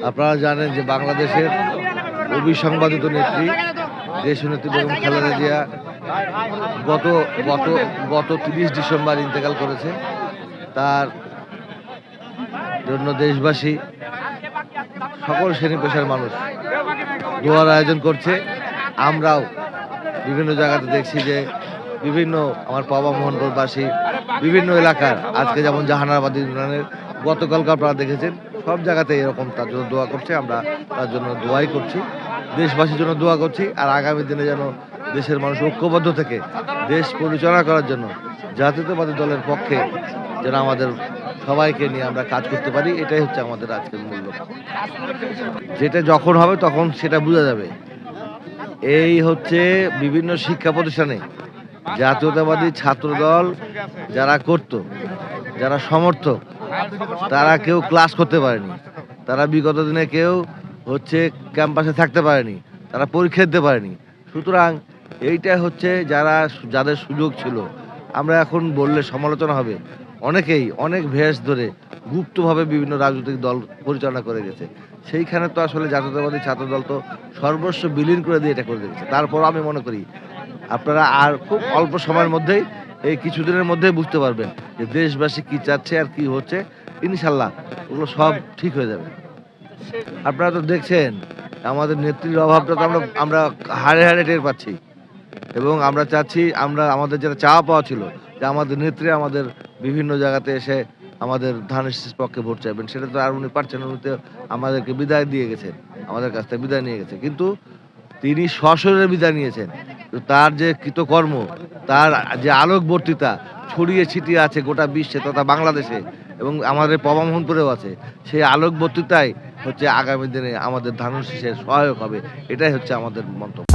আপনারা জানেন যে বাংলাদেশের অবিসংবাদিত নেত্রী দেশনেত্রী বেগম খালেদা জিয়া গত গত গত 30 ডিসেম্বর ইন্তেকাল করেছে। তার জন্য দেশবাসী সকল শ্রেণী পেশার মানুষ দোয়ার আয়োজন করছে। আমরাও বিভিন্ন জায়গাতে দেখছি যে বিভিন্ন আমার পাবা মোহনপুরবাসী বিভিন্ন এলাকার আজকে যেমন জাহানাবাদ ইউনিয়নের গতকালকে আপনারা দেখেছেন সব জায়গাতে এরকম তার জন্য দোয়া করছে। আমরা তার জন্য দোয়াই করছি, দেশবাসীর জন্য দোয়া করছি। আর আগামী দিনে যেন দেশের মানুষ ঐক্যবদ্ধ থেকে দেশ পরিচালনা করার জন্য জাতীয়তাবাদী দলের পক্ষে যেন আমাদের সবাইকে নিয়ে আমরা কাজ করতে পারি, এটাই হচ্ছে আমাদের আজকের মূল লক্ষ্য। যেটা যখন হবে তখন সেটা বোঝা যাবে। এই হচ্ছে বিভিন্ন শিক্ষা প্রতিষ্ঠানে জাতীয়তাবাদী ছাত্রদল যারা করত, যারা সমর্থক, তারা কেউ ক্লাস করতে পারেনি, তারা বিগত দিনে কেউ হচ্ছে ক্যাম্পাসে থাকতে পারেনি, তারা পরীক্ষা দিতে পারেনি। সুতরাং এইটা হচ্ছে যাদের সুযোগ ছিল, আমরা এখন বললে সমালোচনা হবে, অনেকেই অনেক ভেষ ধরে গুপ্তভাবে বিভিন্ন রাজনৈতিক দল পরিচালনা করে গেছে। সেইখানে তো আসলে জাতীয়তাবাদী ছাত্রদল তো সর্বস্ব বিলীন করে দিয়ে এটা করে দিয়েছে। তারপর আমি মনে করি আপনারা আর খুব অল্প সময়ের মধ্যেই এই কিছুদিনের মধ্যেই বুঝতে পারবেন যে দেশবাসী কি চাচ্ছে আর কি হচ্ছে। ইনশাল্লাহ ওগুলো সব ঠিক হয়ে যাবে। আপনারা তো দেখছেন আমাদের নেত্রীর অভাবটা তো আমরা হাড়ে হাড়ে টের পাচ্ছি, এবং আমরা চাচ্ছি আমাদের যেটা চাওয়া পাওয়া ছিল যে আমাদের নেত্রী আমাদের বিভিন্ন জায়গাতে এসে আমাদের ধানের শীষের পক্ষে ভোট চাইবেন, সেটা তো আর উনি পারছেন। উনি তো আমাদেরকে বিদায় দিয়ে গেছেন, আমাদের কাছ থেকে বিদায় নিয়ে গেছে, কিন্তু তিনি সশরীরে বিদায় নিয়েছেন। তার যে কৃতকর্ম, তার যে আলোকবর্তিতা ছড়িয়ে ছিটিয়ে আছে গোটা বিশ্বে তথা বাংলাদেশে এবং আমাদের পাবা মোহনপুরেও আছে, সেই আলোকবর্তিতাই হচ্ছে আগামী দিনে আমাদের ধানের শীষের সহায়ক হবে। এটাই হচ্ছে আমাদের মন্তব্য।